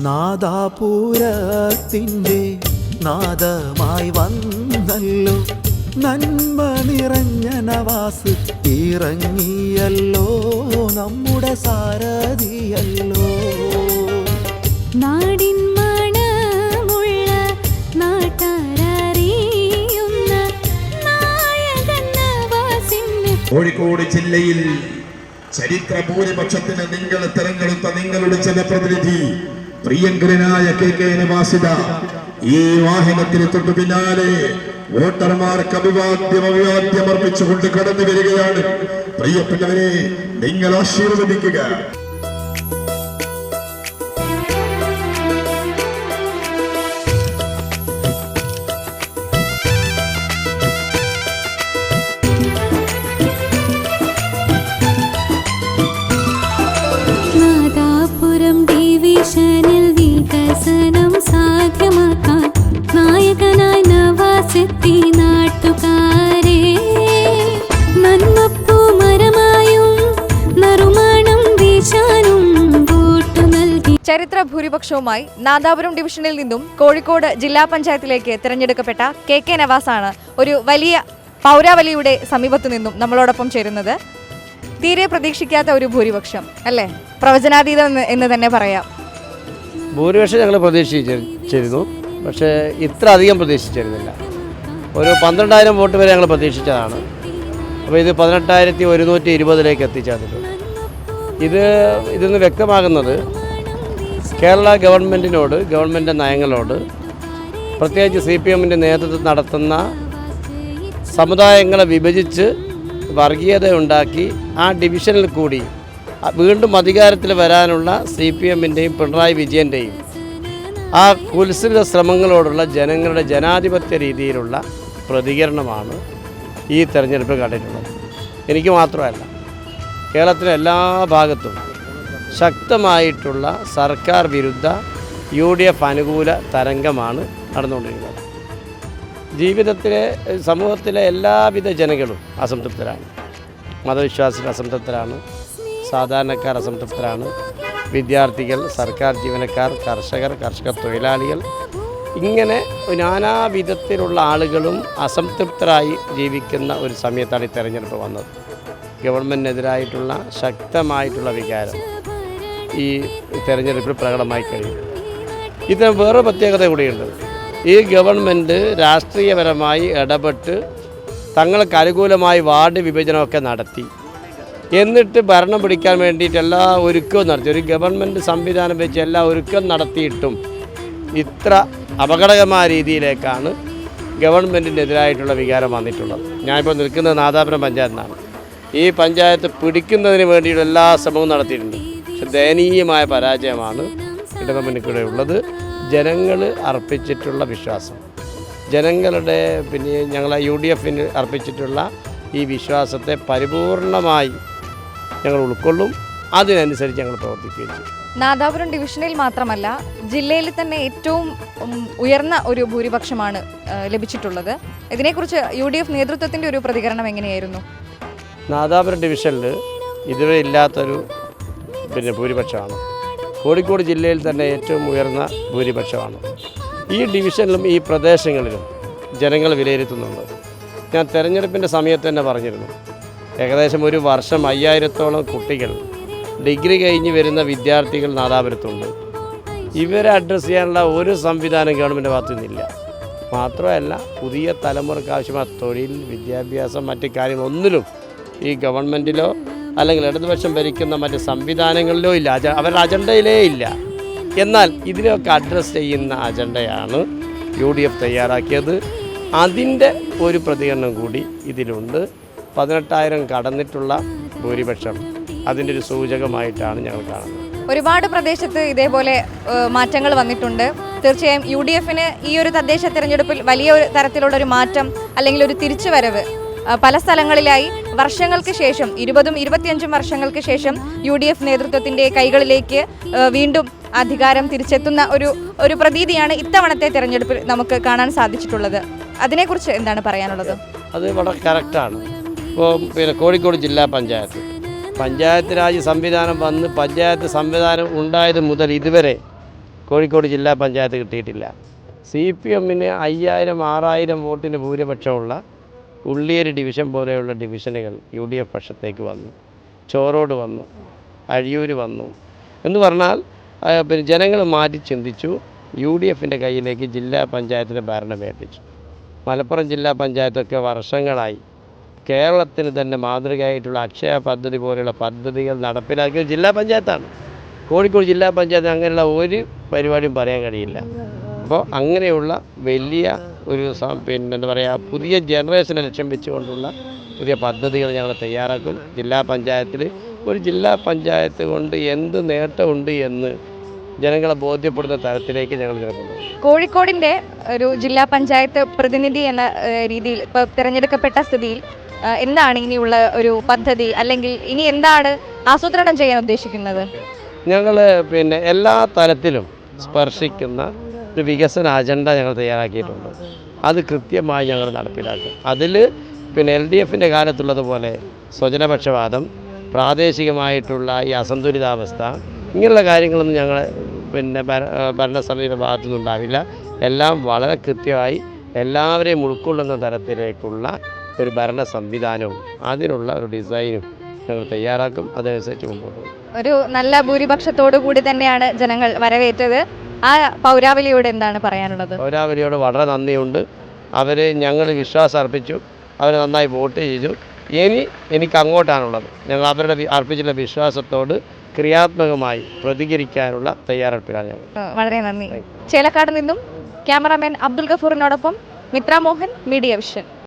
നാദാപുരത്തിൻ്റെ നാദമായി വന്നല്ലോ, നന്മ നിറഞ്ഞ നവാസ് ഇറങ്ങിയല്ലോ, നമ്മുടെ സാരഥിയല്ലോ. നാടിൻ മണമുള്ള നാട്ടാരറിയുന്ന നായകൻ നവാസിന് കോഴിക്കോട് ജില്ലയിൽ ചരിത്ര ഭൂരിപക്ഷത്തിന് നിങ്ങൾ തെരഞ്ഞെടുത്ത നിങ്ങളുടെ ജനപ്രതിനിധി പ്രിയങ്കരനായ KK നവാസിദ ഈ വാഹനത്തിന് തൊട്ടു പിന്നാലെ വോട്ടർമാർക്ക് അഭിവാദ്യം അർപ്പിച്ചുകൊണ്ട് കടന്നു വരികയാണ്. പ്രിയപ്പെട്ടവരെ, നിങ്ങൾ ആശീർവദിക്കുക. നാദാപുരം ഡിവിഷനിൽ വികസനം സാധ്യമാക്കാൻ നായകനായി നവാസെത്തി നാട്ടുകാരെ. നന്മപ്പൂ മരമായും നറുമണം വീശാനും വോട്ടു നൽകി. ചരിത്ര ഭൂരിപക്ഷവുമായി നാദാപുരം ഡിവിഷനിൽ നിന്നും കോഴിക്കോട് ജില്ലാ പഞ്ചായത്തിലേക്ക് തിരഞ്ഞെടുക്കപ്പെട്ട KK നവാസാണ് ഒരു വലിയ പൗരാവലിയുടെ സമീപത്തു നിന്നും നമ്മളോടൊപ്പം ചേരുന്നത്. തീരെ പ്രതീക്ഷിക്കാത്ത ഒരു ഭൂരിപക്ഷം അല്ലേ, പ്രവചനാതീതം എന്ന് തന്നെ പറയാം. ഭൂരിപക്ഷം ഞങ്ങൾ പ്രതീക്ഷിച്ചിരുന്നു, പക്ഷേ ഇത്ര അധികം പ്രതീക്ഷിച്ചിരുന്നില്ല. ഒരു 12,000 വോട്ട് വരെ ഞങ്ങൾ പ്രതീക്ഷിച്ചതാണ്. അപ്പോൾ ഇത് 18,120 എത്തിച്ചേർന്നിട്ടുണ്ട്. ഇതിന്ന് വ്യക്തമാകുന്നത് കേരള ഗവൺമെൻറ്റിനോട്, ഗവൺമെൻറ് നയങ്ങളോട്, പ്രത്യേകിച്ച് CPMൻ്റെ നേതൃത്വം നടത്തുന്ന സമുദായങ്ങളെ വിഭജിച്ച് വർഗീയത ഉണ്ടാക്കി ആ ഡിവിഷനിൽ കൂടി വീണ്ടും അധികാരത്തിൽ വരാനുള്ള CPMൻ്റെയും പിണറായി വിജയൻ്റെയും ആ കുൽസിത ശ്രമങ്ങളോടുള്ള ജനങ്ങളുടെ ജനാധിപത്യ രീതിയിലുള്ള പ്രതികരണമാണ് ഈ തെരഞ്ഞെടുപ്പ് കണ്ടിട്ടുള്ളത്. എനിക്ക് മാത്രമല്ല, കേരളത്തിലെ എല്ലാ ഭാഗത്തും ശക്തമായിട്ടുള്ള സർക്കാർ വിരുദ്ധ UDF അനുകൂല തരംഗമാണ് നടന്നുകൊണ്ടിരിക്കുന്നത്. ജീവിതത്തിലെ സമൂഹത്തിലെ എല്ലാവിധ ജനങ്ങളും അസംതൃപ്തരാണ്. മതവിശ്വാസികൾ അസംതൃപ്തരാണ്, സാധാരണക്കാർ അസംതൃപ്തരാണ്, വിദ്യാർത്ഥികൾ, സർക്കാർ ജീവനക്കാർ, കർഷക തൊഴിലാളികൾ, ഇങ്ങനെ നാനാവിധത്തിലുള്ള ആളുകളും അസംതൃപ്തരായി ജീവിക്കുന്ന ഒരു സമയത്താണ് ഈ തെരഞ്ഞെടുപ്പ് വന്നത്. ഗവൺമെൻറ്റിനെതിരായിട്ടുള്ള ശക്തമായിട്ടുള്ള വികാരം ഈ തെരഞ്ഞെടുപ്പിൽ പ്രകടമായി കഴിയും. ഇതിന് വേറെ പ്രത്യേകത കൂടിയുണ്ട്. ഈ ഗവൺമെൻറ് രാഷ്ട്രീയപരമായി ഇടപെട്ട് തങ്ങൾക്ക് അനുകൂലമായി വാർഡ് വിഭജനമൊക്കെ നടത്തി, എന്നിട്ട് ഭരണം പിടിക്കാൻ വേണ്ടിയിട്ട് എല്ലാ ഒരുക്കവും നടത്തി. ഒരു ഗവൺമെൻറ് സംവിധാനം വെച്ച് എല്ലാ ഒരുക്കം നടത്തിയിട്ടും ഇത്ര അപകടകരമായ രീതിയിലേക്കാണ് ഗവൺമെൻറ്റിനെതിരായിട്ടുള്ള വികാരം വന്നിട്ടുള്ളത്. ഞാനിപ്പോൾ നിൽക്കുന്നത് നാദാപുരം പഞ്ചായത്തിനാണ്. ഈ പഞ്ചായത്ത് പിടിക്കുന്നതിന് വേണ്ടിയുള്ള എല്ലാ ശ്രമവും നടത്തിയിട്ടുണ്ട്. പക്ഷെ ദയനീയമായ പരാജയമാണ് ഇടതുമുന്നണിക്കിടെ ഉള്ളത്. ജനങ്ങൾ അർപ്പിച്ചിട്ടുള്ള വിശ്വാസം, ജനങ്ങളുടെ ഞങ്ങളെ UDFന് അർപ്പിച്ചിട്ടുള്ള ഈ വിശ്വാസത്തെ പരിപൂർണമായി ഞങ്ങൾ ഉൾക്കൊള്ളും. അതിനനുസരിച്ച് ഞങ്ങൾ പ്രവർത്തിക്കുകയും ചെയ്യും. നാദാപുരം ഡിവിഷനിൽ മാത്രമല്ല, ജില്ലയിൽ തന്നെ ഏറ്റവും ഉയർന്ന ഒരു ഭൂരിപക്ഷമാണ് ലഭിച്ചിട്ടുള്ളത്. ഇതിനെക്കുറിച്ച് UDF നേതൃത്വത്തിൻ്റെ ഒരു പ്രതികരണം എങ്ങനെയായിരുന്നു? നാദാപുരം ഡിവിഷനിൽ ഇതുവരെ ഇല്ലാത്തൊരു ഭൂരിപക്ഷമാണ്. കോഴിക്കോട് ജില്ലയിൽ തന്നെ ഏറ്റവും ഉയർന്ന ഭൂരിപക്ഷമാണ്. ഈ ഡിവിഷനിലും ഈ പ്രദേശങ്ങളിലും ജനങ്ങൾ വിലയിരുത്തുന്നുണ്ട്. ഞാൻ തെരഞ്ഞെടുപ്പിൻ്റെ സമയത്ത് തന്നെ പറഞ്ഞിരുന്നു, ഏകദേശം ഒരു വർഷം 5000-ഓളം കുട്ടികൾ, ഡിഗ്രി കഴിഞ്ഞ് വരുന്ന വിദ്യാർത്ഥികൾ നാദാപുരത്തുണ്ട്. ഇവരെ അഡ്രസ്സ് ചെയ്യാനുള്ള ഒരു സംവിധാനം ഗവൺമെൻറ് ഭാഗത്തു നിന്നില്ല. മാത്രമല്ല, പുതിയ തലമുറയ്ക്ക് ആവശ്യമായ തൊഴിൽ, വിദ്യാഭ്യാസം, മറ്റ് കാര്യങ്ങളൊന്നിലും ഈ ഗവൺമെൻറ്റിലോ അല്ലെങ്കിൽ ഇടതുപക്ഷം ഭരിക്കുന്ന മറ്റ് സംവിധാനങ്ങളിലോ ഇല്ല. അവരുടെ അജണ്ടയിലേ ഇല്ല. എന്നാൽ ഇതിനൊക്കെ അഡ്രസ്സ് ചെയ്യുന്ന അജണ്ടയാണ് UDF തയ്യാറാക്കിയത്. അതിൻ്റെ ഒരു പ്രതികരണം കൂടി ഇതിലുണ്ട്. 18,000 കടന്നിട്ടുള്ള ഭൂരിപക്ഷം അതിൻ്റെ ഒരു സൂചകമായിട്ടാണ് ഞങ്ങൾ കാണുന്നത്. ഒരുപാട് പ്രദേശത്ത് ഇതേപോലെ മാറ്റങ്ങൾ വന്നിട്ടുണ്ട്. തീർച്ചയായും UDFന് ഈ ഒരു തദ്ദേശ തിരഞ്ഞെടുപ്പിൽ വലിയ ഒരു തരത്തിലുള്ളൊരു മാറ്റം അല്ലെങ്കിൽ ഒരു തിരിച്ചുവരവ് പല സ്ഥലങ്ങളിലായി വർഷങ്ങൾക്ക് ശേഷം 20-25 വർഷങ്ങൾക്ക് ശേഷം UDF നേതൃത്വത്തിൻ്റെ കൈകളിലേക്ക് വീണ്ടും അധികാരം തിരിച്ചെത്തുന്ന ഒരു പ്രതീതിയാണ് ഇത്തവണത്തെ തിരഞ്ഞെടുപ്പിൽ നമുക്ക് കാണാൻ സാധിച്ചിട്ടുള്ളത്. അതിനെക്കുറിച്ച് എന്താണ് പറയാനുള്ളത്? അത് വളരെ കറക്റ്റാണ്. ഇപ്പോൾ കോഴിക്കോട് ജില്ലാ പഞ്ചായത്ത് രാജ് സംവിധാനം വന്ന് പഞ്ചായത്ത് സംവിധാനം ഉണ്ടായത് മുതൽ ഇതുവരെ കോഴിക്കോട് ജില്ലാ പഞ്ചായത്ത് കിട്ടിയിട്ടില്ല. CPM 5000 6000 വോട്ടിന് ഭൂരിപക്ഷമുള്ള ഉള്ളിയേരി ഡിവിഷൻ പോലെയുള്ള ഡിവിഷനുകൾ UDF പക്ഷത്തേക്ക് വന്നു. ചോറോട് വന്നു, അഴിയൂർ വന്നു എന്ന് പറഞ്ഞാൽ പിന്നെ ജനങ്ങൾ മാറ്റി ചിന്തിച്ചു. UDFൻ്റെ കയ്യിലേക്ക് ജില്ലാ പഞ്ചായത്തിൻ്റെ ഭരണം ഏൽപ്പിച്ചു. മലപ്പുറം ജില്ലാ പഞ്ചായത്തൊക്കെ വർഷങ്ങളായി കേരളത്തിന് തന്നെ മാതൃകയായിട്ടുള്ള അക്ഷയ പദ്ധതി പോലെയുള്ള പദ്ധതികൾ നടപ്പിലാക്കിയ ജില്ലാ പഞ്ചായത്താണ്. കോഴിക്കോട് ജില്ലാ പഞ്ചായത്ത് അങ്ങനെയുള്ള ഒരു പരിപാടിയും പറയാൻ കഴിയില്ല. അപ്പോൾ അങ്ങനെയുള്ള വലിയ ഒരു പിന്നെ എന്താ പറയുക, പുതിയ ജനറേഷനെ ലക്ഷ്യം വെച്ചുകൊണ്ടുള്ള പുതിയ പദ്ധതികൾ ഞങ്ങൾ തയ്യാറാക്കും. ജില്ലാ പഞ്ചായത്തിൽ ഒരു ജില്ലാ പഞ്ചായത്ത് കൊണ്ട് എന്ത് നേട്ടമുണ്ട് എന്ന് ജനങ്ങളെ ബോധ്യപ്പെടുന്ന തരത്തിലേക്ക് ഞങ്ങൾ കൊണ്ടുപോകും. കോഴിക്കോടിൻ്റെ ഒരു ജില്ലാ പഞ്ചായത്ത് പ്രതിനിധി എന്ന രീതിയിൽ ഇപ്പോൾ തിരഞ്ഞെടുക്കപ്പെട്ട സ്ഥിതിയിൽ എന്താണ് ഇനിയുള്ള ഒരു പദ്ധതി, അല്ലെങ്കിൽ ഇനി എന്താണ് ആസൂത്രണം ചെയ്യാൻ ഉദ്ദേശിക്കുന്നത്? ഞങ്ങൾ പിന്നെ എല്ലാ തലത്തിലും സ്പർശിക്കുന്ന ഒരു വികസന അജണ്ട ഞങ്ങൾ തയ്യാറാക്കിയിട്ടുണ്ട്. അത് കൃത്യമായി ഞങ്ങൾ നടപ്പിലാക്കും. അതിൽ പിന്നെ LDFൻ്റെ കാലത്തുള്ളതുപോലെ സ്വജനപക്ഷപാതം, പ്രാദേശികമായിട്ടുള്ള ഈ അസന്തുലിതാവസ്ഥ, ഇങ്ങനെയുള്ള കാര്യങ്ങളൊന്നും ഞങ്ങൾ പിന്നെ ഭരണസമിതിയുടെ ഭാഗത്തുനിന്നുണ്ടാവില്ല. എല്ലാം വളരെ കൃത്യമായി എല്ലാവരെയും ഉൾക്കൊള്ളുന്ന തരത്തിലേക്കുള്ള ഒരു ഭരണ സംവിധാനവും അതിനുള്ള ഒരു ഡിസൈനും ഞങ്ങൾ തയ്യാറാക്കും. അതനുസരിച്ച് മുമ്പോട്ട് പോകും. ഒരു നല്ല ഭൂരിപക്ഷത്തോടു കൂടി തന്നെയാണ് ജനങ്ങൾ വരവേറ്റത്. ആ പൗരാവലിയോട് എന്താണ് പറയാനുള്ളത്? പൗരാവലിയോട് വളരെ നന്ദിയുണ്ട്. അവർ ഞങ്ങൾ വിശ്വാസം അർപ്പിച്ചു, അവർ നന്നായി വോട്ട് ചെയ്തു. എനിക്ക് അങ്ങോട്ടാണുള്ളത്. ഞങ്ങൾ അവരുടെ അർപ്പിച്ചുള്ള വിശ്വാസത്തോട് ക്രിയാത്മകമായി പ്രതികരിക്കാനുള്ള തയ്യാറെടുപ്പിലാണ് ഞങ്ങൾ. വളരെ നന്ദി. ചേലക്കാട് നിന്നും ക്യാമറാമാൻ അബ്ദുൽ ഗഫൂറിനോടൊപ്പം മിത്ര മോഹൻ, മീഡിയ വിഷൻ.